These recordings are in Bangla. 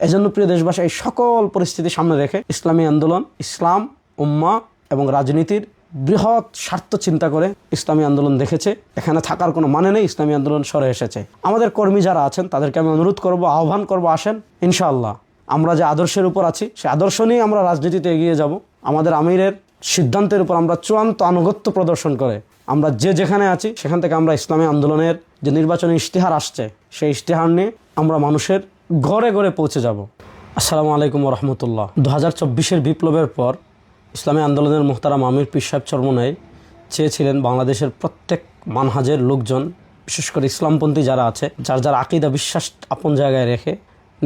এজন্য প্রিয় দেশবাসী, এই সকল পরিস্থিতি সামনে রেখে ইসলামী আন্দোলন ইসলাম, উম্মাহ এবং রাজনীতির বৃহৎ স্বার্থ চিন্তা করে ইসলামী আন্দোলন দেখেছে এখানে থাকার কোনো মানে নেই, ইসলামী আন্দোলন সরে এসেছে। আমাদের কর্মী যারা আছেন তাদেরকে আমি অনুরোধ করব, আহ্বান করব, আসেন ইনশাআল্লাহ আমরা যে আদর্শের উপর আছি সেই আদর্শ নিয়ে আমরা রাজনীতিতে এগিয়ে যাব। আমাদের আমিরের সিদ্ধান্তের উপর আমরা চূড়ান্ত আনুগত্য প্রদর্শন করে আমরা যে যেখানে আছি সেখান থেকে আমরা ইসলামী আন্দোলনের যে নির্বাচনী ইশতেহার আসছে সেই ইশতেহার নিয়ে আমরা মানুষের ঘরে ঘরে পৌঁছে যাব। আসসালামু আলাইকুম ওয়া রাহমাতুল্লাহ। 2024-এর বিপ্লবের পর ইসলামী আন্দোলনের মুহতারাম আমির পীর সাহেব চরমোনাই চেয়েছিলেন বাংলাদেশের প্রত্যেক মানহাজের লোকজন, বিশেষ করে ইসলামপন্থী যারা আছে, যার যার আকীদা বিশ্বাস আপন জায়গায় রেখে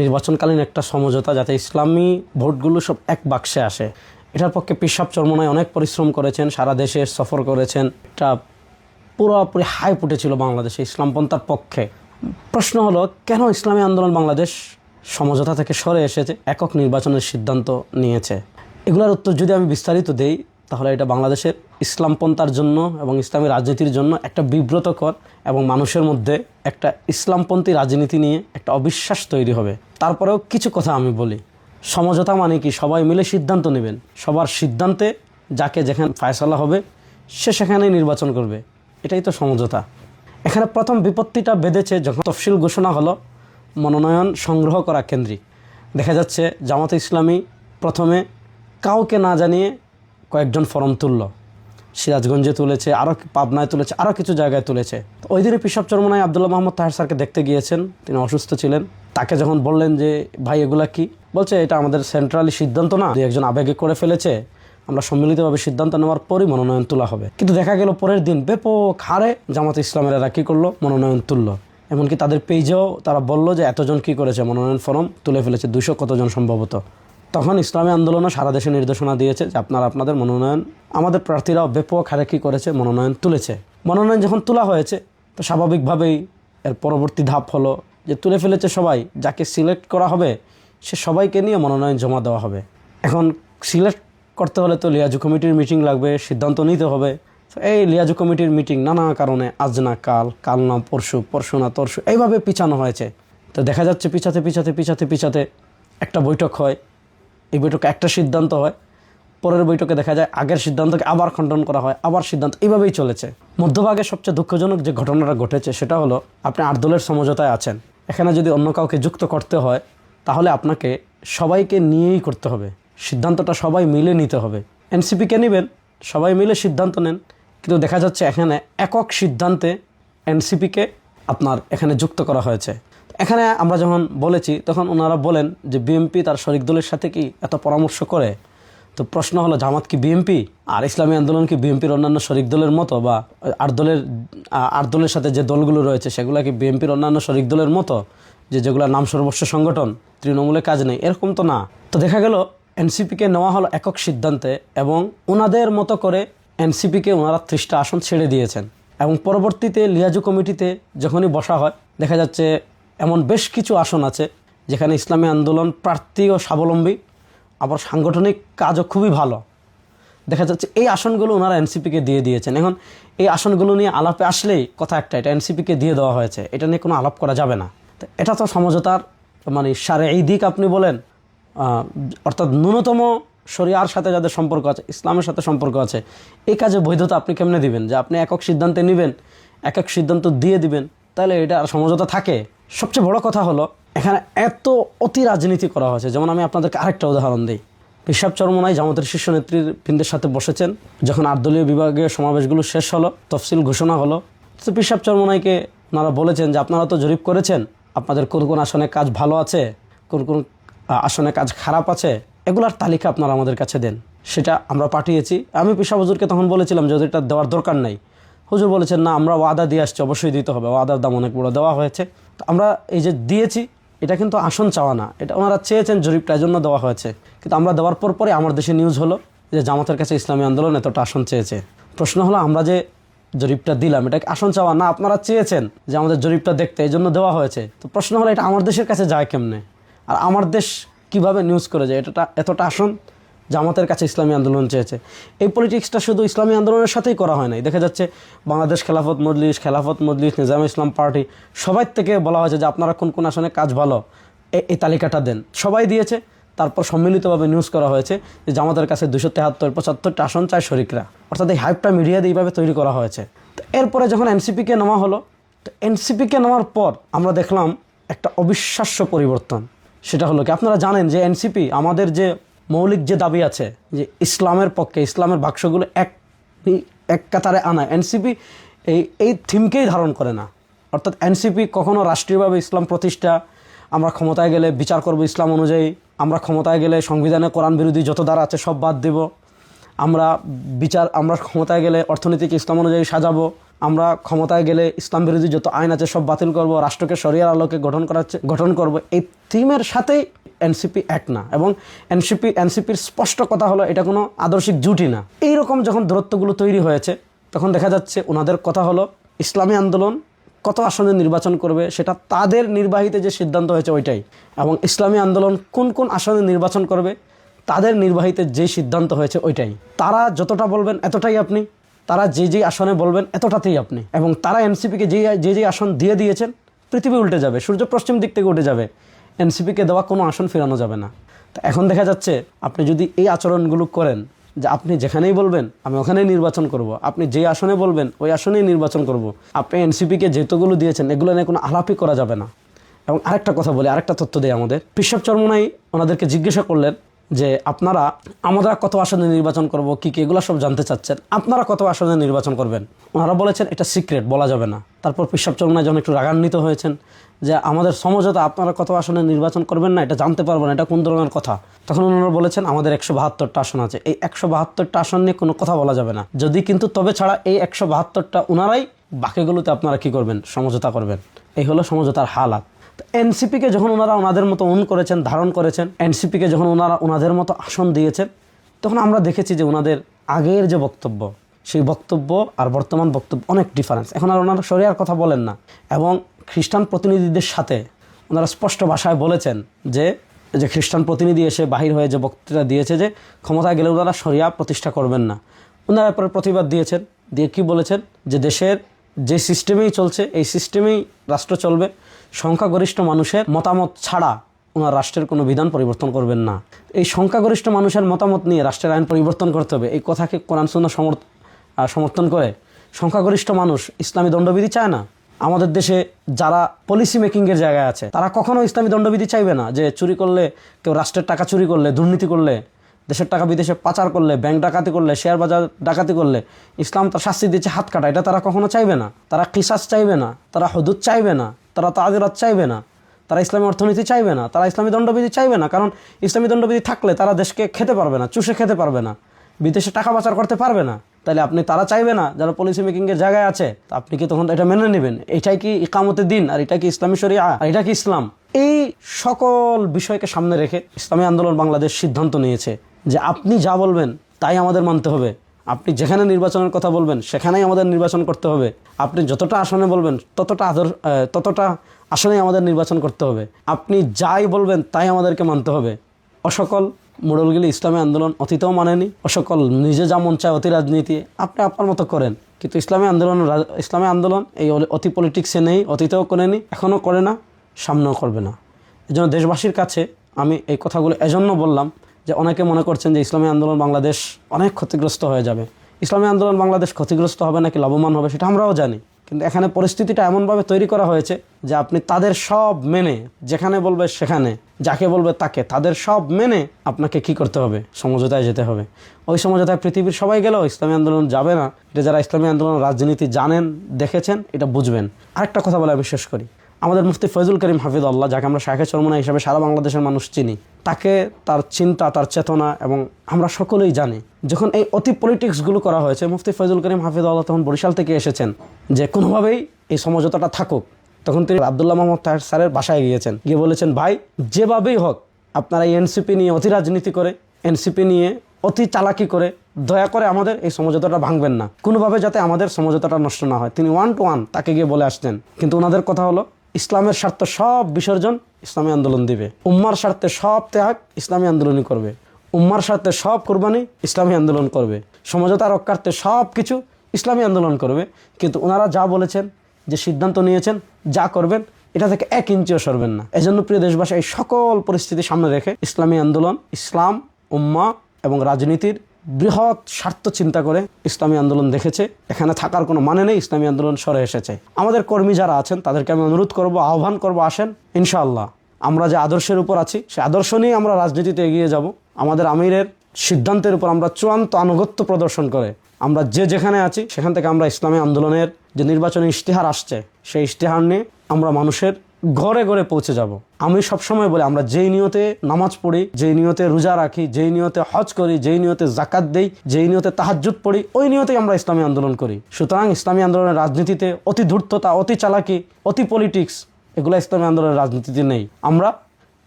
নির্বাচনকালীন একটা সমঝোতা, যাতে ইসলামী ভোটগুলো সব এক বাক্সে আসে। এটার পক্ষে পীর সাহেব চরমোনাই অনেক পরিশ্রম করেছেন, সারা দেশে সফর করেছেন। এটা পুরোপুরি হাইপ উঠেছিল বাংলাদেশে ইসলামপন্থার পক্ষে। প্রশ্ন হলো, কেন ইসলামী আন্দোলন বাংলাদেশ সমঝোতা থেকে সরে এসেছে, একক নির্বাচনের সিদ্ধান্ত নিয়েছে? এগুলোর উত্তর যদি আমি বিস্তারিত দেই তাহলে এটা বাংলাদেশের ইসলামপন্থার জন্য এবং ইসলামী রাজনীতির জন্য একটা বিব্রতকর এবং মানুষের মধ্যে একটা ইসলামপন্থী রাজনীতি নিয়ে একটা অবিশ্বাস তৈরি হবে। তারপরেও কিছু কথা আমি বলি। সমঝোতা মানে কি? সবাই মিলে সিদ্ধান্ত নেবেন, সবার সিদ্ধান্তে যাকে যেখানে ফায়সালা হবে সে সেখানেই নির্বাচন করবে, এটাই তো সমঝোতা। এখানে প্রথম বিপত্তিটা বেঁধেছে যখন তফসিল ঘোষণা হলো মনোনয়ন সংগ্রহ করা কেন্দ্রিক। দেখা যাচ্ছে জামাতে ইসলামী প্রথমে কাউকে না জানিয়ে কয়েকজন ফরম তুলল, সিরাজগঞ্জে তুলেছে, আরও পাবনায় তুলেছে, আরও কিছু জায়গায় তুলেছে। ওই দিনে পীর সাহেব চরমোনাই আব্দুল্লাহ মোহাম্মদ তাহের স্যারকে দেখতে গিয়েছেন, তিনি অসুস্থ ছিলেন। তাকে যখন বললেন যে ভাই এগুলা কি, বলছে এটা আমাদের সেন্ট্রালি সিদ্ধান্ত না, একজন আবেগে করে ফেলেছে, আমরা সম্মিলিতভাবে সিদ্ধান্ত নেওয়ার পরই মনোনয়ন তোলা হবে। কিন্তু দেখা গেল পরের দিন ব্যাপক হারে জামাতে ইসলামের এরা কী করলো, মনোনয়ন তুললো। এমনকি তাদের পেজেও তারা বলল যে এতজন কি করেছে, মনোনয়ন ফর্ম তুলে ফেলেছে, 200 কতজন সম্ভবত। তখন ইসলামী আন্দোলনও সারা দেশে নির্দেশনা দিয়েছে যে আপনারা আপনাদের মনোনয়ন, আমাদের প্রার্থীরাও ব্যাপক হারে কী করেছে, মনোনয়ন তুলেছে। মনোনয়ন যখন তোলা হয়েছে তো স্বাভাবিকভাবেই এর পরবর্তী ধাপ হলো যে তুলে ফেলেছে সবাই, যাকে সিলেক্ট করা হবে সে সবাইকে নিয়ে মনোনয়ন জমা দেওয়া হবে। এখন সিলেক্ট করতে হলে তো লিয়াজু কমিটির মিটিং লাগবে, সিদ্ধান্ত নিতে হবে। এই লিয়াজু কমিটির মিটিং নানা কারণে আজ না কাল, কাল না পরশু, পরশু না তরশু, এইভাবে পিছানো হয়েছে। তো দেখা যাচ্ছে পিছাতে একটা বৈঠক হয়, এই বৈঠকে একটা সিদ্ধান্ত হয়, পরের বৈঠকে দেখা যায় আগের সিদ্ধান্তকে আবার খণ্ডন করা হয়, আবার সিদ্ধান্ত, এইভাবেই চলেছে। মধ্যভাগে সবচেয়ে দুঃখজনক যে ঘটনাটা ঘটেছে সেটা হলো, আপনি 8 দলের সমঝোতায় আছেন, এখানে যদি অন্য কাউকে যুক্ত করতে হয় তাহলে আপনাকে সবাইকে নিয়েই করতে হবে, সিদ্ধান্তটা সবাই মিলে নিতে হবে। এনসিপিকে নেবেন, সবাই মিলে সিদ্ধান্ত নেন, কিন্তু দেখা যাচ্ছে এখানে একক সিদ্ধান্তে এনসিপিকে আপনার এখানে যুক্ত করা হয়েছে। এখানে আমরা যখন বলেছি তখন ওনারা বলেন যে বিএনপি তার শরিক দলের সাথে কি এত পরামর্শ করে। তো প্রশ্ন হলো, জামাত কি বিএনপি? আর ইসলামী আন্দোলন কি বিএনপির অন্যান্য শরিক দলের মতো, বা আট দলের সাথে যে দলগুলো রয়েছে সেগুলো কি বিএনপির অন্যান্য শরিক দলের মতো, যেগুলো নাম সর্বস্ব সংগঠন, তৃণমূলে কাজ নেই, এরকম তো না। তো দেখা গেল এনসিপিকে নেওয়া হলো একক সিদ্ধান্তে এবং ওনাদের মতো করে এনসিপিকে ওনারা 30টা আসন ছেড়ে দিয়েছেন। এবং পরবর্তীতে লিয়াজু কমিটিতে যখনই বসা হয় দেখা যাচ্ছে এমন বেশ কিছু আসন আছে যেখানে ইসলামী আন্দোলন প্রার্থীও স্বাবলম্বী, আবার সাংগঠনিক কাজও খুবই ভালো। দেখা যাচ্ছে এই আসনগুলো ওনারা এনসিপিকে দিয়ে দিয়েছেন। এখন এই আসনগুলো নিয়ে আলাপে আসলেই কথা একটা, এটা এনসিপিকে দিয়ে দেওয়া হয়েছে, এটা নিয়ে কোনো আলাপ করা যাবে না। তো এটা তো সমঝোতার মানে শারঈ দিক আপনি বলেন, অর্থাৎ ন্যূনতম শরিয়ার সাথে যাদের সম্পর্ক আছে, ইসলামের সাথে সম্পর্ক আছে, এই কাজে বৈধতা আপনি কেমনে দিবেন? যে আপনি একক সিদ্ধান্তে নেবেন, একক সিদ্ধান্ত দিয়ে দিবেন, তাহলে এটা সমঝোতা থাকে? সবচেয়ে বড় কথা হলো এখানে এত অতি রাজনীতি করা হয়েছে। যেমন আমি আপনাদেরকে আরেকটা উদাহরণ দিই। পীর সাহেব চরমোনাই জামাতের শীর্ষ নেতৃবৃন্দের সাথে বসেছেন, যখন 8 দলীয় বিভাগীয় সমাবেশগুলো শেষ হলো, তফসিল ঘোষণা হলো, তো পীর সাহেব চরমোনাইকে ওনারা বলেছেন যে আপনারা তো জরিপ করেছেন, আপনাদের কোন কোন আসনে কাজ ভালো আছে, কোন কোন আসনে কাজ খারাপ আছে, এগুলার তালিকা আপনারা আমাদের কাছে দেন। সেটা আমরা পাঠিয়েছি। আমি পীর সাহেব হুজুরকে তখন বলেছিলাম যে এটা দেওয়ার দরকার নাই। হুজুর বলেছেন না, আমরা ওয়াদা দিয়ে আসছি, অবশ্যই দিতে হবে, ওয়াদার দাম অনেক বড়, দেওয়া হয়েছে। তো আমরা এই যে দিয়েছি, এটা কিন্তু আসন চাওয়া না, এটা ওনারা চেয়েছেন জরিপটার জন্য দেওয়া হয়েছে। কিন্তু আমরা দেওয়ার পরে আমার দেশে নিউজ হলো যে জামাতের কাছে ইসলামী আন্দোলন এতটা আসন চেয়েছে। প্রশ্ন হলো, আমরা যে জরিপটা দিলাম এটা আসন চাওয়া না, আপনারা চেয়েছেন যে আমাদের জরিপটা দেখতে, এই জন্য দেওয়া হয়েছে। তো প্রশ্ন হলো, এটা আমার দেশের কাছে যায় কেমনে? আর আমার দেশ কিভাবে নিউজ করে যায় এতটা আসন জামাতের কাছে ইসলামী আন্দোলন চেয়েছে? এই পলিটিক্সটা শুধু ইসলামী আন্দোলনের সাথেই করা হয় নাই। দেখা যাচ্ছে বাংলাদেশ খেলাফত মজলিস, নিজামে ইসলাম পার্টি, সবাই থেকে বলা হয়েছে যে আপনারা কোন কোন আসনে কাজ ভালো, এই তালিকাটা দেন। সবাই দিয়েছে, তারপর সম্মিলিতভাবে নিউজ করা হয়েছে যে জামাতের কাছে 273-75টা আসন চায় শরিকরা। অর্থাৎ এই হাইপটা মিডিয়াতে এইভাবে তৈরি করা হয়েছে। তো এরপরে যখন এনসিপিকে নেওয়া হলো, তো এনসিপিকে নেওয়ার পর আমরা দেখলাম একটা অবিশ্বাস্য পরিবর্তন। সেটা হলো কি, আপনারা জানেন যে এনসিপি আমাদের যে মৌলিক যে দাবি আছে যে ইসলামের পক্ষে, ইসলামের বাক্সগুলো এক কাতারে আনা, এনসিপি এই থিমকেই ধারণ করে না। অর্থাৎ এনসিপি কখনো রাষ্ট্রীয়ভাবে ইসলাম প্রতিষ্ঠা, আমরা ক্ষমতায় গেলে বিচার করব ইসলাম অনুযায়ী, আমরা ক্ষমতায় গেলে সংবিধানে কোরআন বিরোধী যত ধারা আছে সব বাদ দেব, আমরা ক্ষমতায় গেলে অর্থনীতিকে ইসলাম অনুযায়ী সাজাবো, আমরা ক্ষমতায় গেলে ইসলাম বিরোধী যত আইন আছে সব বাতিল করব, রাষ্ট্রকে শরিয়ার আলোকে গঠন করব, এই থিমের সাথেই এনসিপি এক না। এবং এনসিপির স্পষ্ট কথা হলো এটা কোনো আদর্শিক জুটি না। এইরকম যখন দূরত্বগুলো তৈরি হয়েছে তখন দেখা যাচ্ছে ওনাদের কথা হলো ইসলামী আন্দোলন কত আসনে নির্বাচন করবে সেটা তাদের নির্বাহীতে যে সিদ্ধান্ত হয়েছে ওইটাই, এবং ইসলামী আন্দোলন কোন কোন আসনে নির্বাচন করবে তাদের নির্বাহীতে যে সিদ্ধান্ত হয়েছে ওইটাই। তারা যতটা বলবেন এতটাই আপনি, তারা যে আসনে বলবেন এতটাতেই আপনি। এবং তারা এনসিপিকে যে আসন দিয়ে দিয়েছেন, পৃথিবী উল্টে যাবে, সূর্য পশ্চিম দিক থেকে উঠে যাবে, এনসিপিকে দেওয়া কোনো আসন ফেরানো যাবে না। তো এখন দেখা যাচ্ছে আপনি যদি এই আচরণগুলো করেন যে আপনি যেখানেই বলবেন আমি ওখানেই নির্বাচন করব, আপনি যে আসনে বলবেন ওই আসনেই নির্বাচন করব, আপনি এনসিপিকে যেতগুলো দিয়েছেন এগুলো নিয়ে কোনো আলাপই করা যাবে না। এবং আরেকটা কথা বলি, আরেকটা তথ্য দেয় আমাদের, পিশাব চরমোনাই ওনাদেরকে জিজ্ঞাসা করলেন যে আমরা কত আসনে নির্বাচন করব, কি এগুলো সব জানতে চাচ্ছেন, আপনারা কত আসনে নির্বাচন করবেন। ওনারা বলেছেন এটা সিক্রেট, বলা যাবে না। তারপর পিশাব চরমোনাই যখন একটু রাগান্বিত হয়েছেন যে আমাদের সমঝোতা, আপনারা কত আসনে নির্বাচন করবেন না এটা জানতে পারবো না, এটা কোন ধরনের কথা, তখন ওনারা বলেছেন আমাদের 172টা আসন আছে, এই 172টা আসন নিয়ে কোনো কথা বলা যাবে না, যদি কিন্তু তবে ছাড়া এই 172টা ওনারাই, বাকিগুলোতে আপনারা কি করবেন, সমঝোতা করবেন। এই হলো সমঝোতার হালাত। এনসিপিকে যখন ওনারা ওনাদের মতো করেছেন, ধারণ করেছেন, এনসিপিকে যখন ওনারা ওনাদের মতো আসন দিয়েছেন, তখন আমরা দেখেছি যে ওনাদের আগের যে বক্তব্য, সেই বক্তব্য আর বর্তমান বক্তব্য অনেক ডিফারেন্স। এখন আর ওনারা শরিয়ার কথা বলেন না, এবং খ্রিস্টান প্রতিনিধিদের সাথে ওনারা স্পষ্ট ভাষায় বলেছেন যে খ্রিস্টান প্রতিনিধি এসে বাহির হয়ে যে বক্তৃতা দিয়েছে যে ক্ষমতায় গেলে ওনারা শরিয়া প্রতিষ্ঠা করবেন না, ওনারা এরপরে প্রতিবাদ দিয়েছেন, দিয়ে কি বলেছেন যে দেশের যে সিস্টেমেই চলছে এই সিস্টেমেই রাষ্ট্র চলবে, সংখ্যাগরিষ্ঠ মানুষের মতামত ছাড়া ওনার রাষ্ট্রের কোনো বিধান পরিবর্তন করবেন না। এই সংখ্যাগরিষ্ঠ মানুষের মতামত নিয়ে রাষ্ট্রের আইন পরিবর্তন করতে হবে, এই কথাকে কোরআন সুন্নাহ সমর্থন করে। সংখ্যাগরিষ্ঠ মানুষ ইসলামী দণ্ডবিধি চায় না। আমাদের দেশে যারা পলিসি মেকিংয়ের জায়গায় আছে তারা কখনো ইসলামী দণ্ডবিধি চাইবে না, যে চুরি করলে, কেউ রাষ্ট্রের টাকা চুরি করলে, দুর্নীতি করলে, দেশের টাকা বিদেশে পাচার করলে, ব্যাংক ডাকাতি করলে, শেয়ার বাজার ডাকাতি করলে ইসলাম তার শাস্তি দিচ্ছে হাত কাটা, এটা তারা কখনো চাইবে না। তারা কিসাস চাইবে না, তারা হুদুদ চাইবে না, তারা তাজিরাত চাইবে না, তারা ইসলামী অর্থনীতি চাইবে না, তারা ইসলামী দণ্ডবিধি চাইবে না। কারণ ইসলামী দণ্ডবিধি থাকলে তারা দেশকে খেতে পারবে না, চুষে খেতে পারবে না, বিদেশে টাকা পাচার করতে পারবে না। তাহলে আপনি তারা চাইবে না যারা পলিসি মেকিংয়ের জায়গায় আছে, আপনি কি তখন এটা মেনে নেবেন? এটাই কি ইকামতের দিন? আর এটা কি ইসলামী শরিয়া? আর এটা কি ইসলাম? এই সকল বিষয়কে সামনে রেখে ইসলামী আন্দোলন বাংলাদেশ সিদ্ধান্ত নিয়েছে যে আপনি যা বলবেন তাই আমাদের মানতে হবে, আপনি যেখানে নির্বাচনের কথা বলবেন সেখানেই আমাদের নির্বাচন করতে হবে, আপনি যতটা আসনে বলবেন ততটা আসনেই আমাদের নির্বাচন করতে হবে, আপনি যাই বলবেন তাই আমাদেরকে মানতে হবে। অসকল মোড়লগুলি ইসলামী আন্দোলন অতীতেও মানেনি, অসকল নিজে যা মন চায় অতি রাজনীতি আপনি আপনার মতো করেন, কিন্তু ইসলামী আন্দোলন এই অতি পলিটিক্সে নেই, অতীতেও করেনি, এখনও করে না, সামনেও করবে না। এই জন্য দেশবাসীর কাছে আমি এই কথাগুলো এজন্য বললাম যে অনেকে মনে করছেন যে ইসলামী আন্দোলন বাংলাদেশ অনেক ক্ষতিগ্রস্ত হয়ে যাবে। ইসলামী আন্দোলন বাংলাদেশ ক্ষতিগ্রস্ত হবে নাকি লাভবান হবে সেটা আমরাও জানি, কিন্তু এখানে পরিস্থিতিটা এমনভাবে তৈরি করা হয়েছে যে আপনি তাদের সব মেনে, যেখানে বলবে সেখানে, যাকে বলবে তাকে, তাদের সব মেনে আপনাকে কি করতে হবে, সমঝোতায় যেতে হবে। ওই সমঝোতায় পৃথিবীর সবাই গেলেও ইসলামী আন্দোলন যাবে না। এটা যারা ইসলামী আন্দোলন রাজনীতি জানেন, দেখেছেন, এটা বুঝবেন। আরেকটা কথা বলে আমি শেষ করি, আমাদের মুফতি ফয়জুল করিম হাফিজুল্লাহ, যাকে আমরা শাইখে চরমোনাই হিসাবে সারা বাংলাদেশের মানুষ চিনি, তাকে, তার চিন্তা, তার চেতনা, এবং আমরা সকলেই জানি যখন এই অতি পলিটিক্সগুলো করা হয়েছে, মুফতি ফয়জুল করিম হাফিজুল্লাহ তখন বরিশাল থেকে এসেছেন যে কোনোভাবেই এই সমঝোতাটা থাকুক। তখন তিনি আব্দুল্লাহ মোহাম্মদ তাহের স্যারের বাসায় গিয়েছেন, গিয়ে বলেছেন ভাই যেভাবেই হোক আপনারা এই এনসিপি নিয়ে অতি রাজনীতি করে, এনসিপি নিয়ে অতি চালাকি করে দয়া করে আমাদের এই সমঝোতাটা ভাঙবেন না, কোনোভাবে যাতে আমাদের সমঝোতাটা নষ্ট না হয়। তিনি 1 to 1 তাকে গিয়ে বলে আসতেন। কিন্তু ওনাদের কথা হলো ইসলামের স্বার্থ সব বিসর্জন ইসলামী আন্দোলন দিবে, উম্মার স্বার্থে সব ত্যাগ ইসলামী আন্দোলনই করবে, উম্মার স্বার্থে সব কোরবানি ইসলামী আন্দোলন করবে, সমঝোতা রক্ষার্থে সব কিছু ইসলামী আন্দোলন করবে। কিন্তু ওনারা যা বলেছেন, যে সিদ্ধান্ত নিয়েছেন, যা করবেন এটা থেকে 1 ইঞ্চিও সরবেন না। এজন্য প্রিয় দেশবাসী, এই সকল পরিস্থিতি সামনে রেখে ইসলামী আন্দোলন ইসলাম, উম্মাহ এবং রাজনীতির বৃহৎ স্বার্থ চিন্তা করে ইসলামী আন্দোলন দেখেছে এখানে থাকার কোনো মানে নেই, ইসলামী আন্দোলন সরে এসেছে। আমাদের কর্মী যারা আছেন তাদেরকে আমি অনুরোধ করব, আহ্বান করব, আসেন ইনশাআল্লাহ আমরা যে আদর্শের উপর আছি সেই আদর্শ নিয়ে আমরা রাজনীতিতে এগিয়ে যাব। আমাদের আমিরের সিদ্ধান্তের উপর আমরা চূড়ান্ত আনুগত্য প্রদর্শন করে আমরা যে যেখানে আছি সেখান থেকে আমরা ইসলামী আন্দোলনের যে নির্বাচনী ইশতেহার আসছে সেই ইশতেহার নিয়ে আমরা মানুষের ঘরে ঘরে পৌঁছে যাব। আমি সবসময় বলি, আমরা যেই নিয়তে নামাজ পড়ি, যেই নিয়তে রোজা রাখি, যেই নিয়তে হজ করি, যেই নিয়তে জাকাত দেই, যেই নিয়তে তাহাজ্জুদ পড়ি, ওই নিয়তেই আমরা ইসলামী আন্দোলন করি। সুতরাং ইসলামী আন্দোলনের রাজনীতিতে অতি ধূর্ততা, অতি চালাকি, অতি পলিটিক্স এগুলো ইসলামী আন্দোলনের রাজনীতিতে নেই। আমরা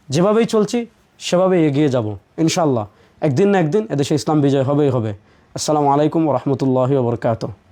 যেভাবেই চলছি সেভাবেই এগিয়ে যাব ইনশাআল্লাহ। একদিন না একদিন এদেশে ইসলাম বিজয় হবেই হবে। আসসালামু আলাইকুম ওয়া রাহমাতুল্লাহি ওয়া বারাকাতুহু।